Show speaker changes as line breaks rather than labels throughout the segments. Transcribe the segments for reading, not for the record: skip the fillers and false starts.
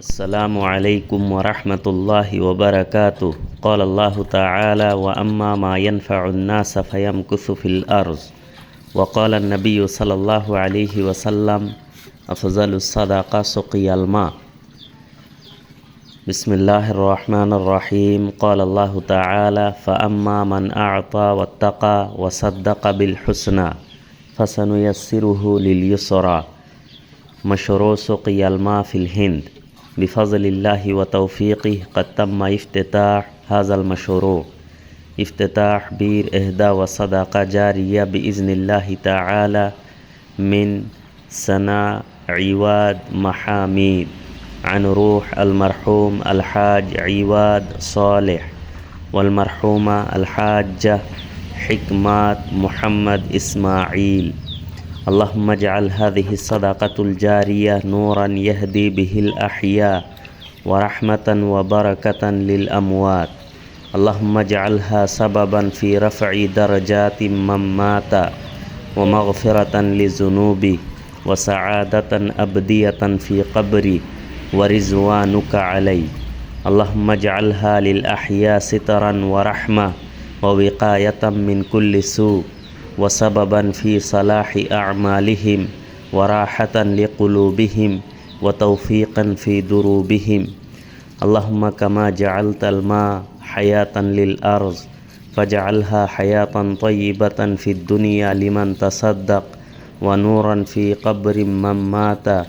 السلام عليكم ورحمة الله وبركاته. قال الله تعالى: وأما ما ينفع الناس فيمكث في الأرض. وقال النبي صلى الله عليه وسلم: أفضل الصدقة سقي الماء. بسم الله الرحمن الرحيم. قال الله تعالى: فأما من أعطى واتقى وصدق بالحسنى فسنيسره لليسرى. مشروع سقي الماء في الهند. بفضل الله وتوفيقه قد تم افتتاح هذا المشروع، افتتاح بير إهداء وصدقة جارية بإذن الله تعالى من سنة عواد محاميد عن روح المرحوم الحاج عواد صالح والمرحومة الحاجة حكمات محمد إسماعيل. اللهم اجعل هذه الصدقة الجارية نورا يهدي به الأحياء ورحمة وبركة للأموات. اللهم اجعلها سببا في رفع درجات من مات ومغفرة لذنوبي وسعادة أبدية في قبري ورزوانك علي. اللهم اجعلها للأحياء سترا ورحمة ووقاية من كل سوء وسببا في صلاح أعمالهم وراحة لقلوبهم وتوفيقا في دروبهم. اللهم كما جعلت الماء حياة للأرض فاجعلها حياة طيبة في الدنيا لمن تصدق ونورا في قبر من مات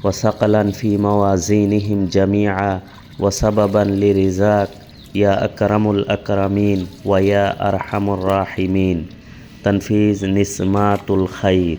وثقلا في موازينهم جميعا وسببا لرزاق يا أكرم الأكرمين ويا أرحم الراحمين. تنفيذ نسمات الخير.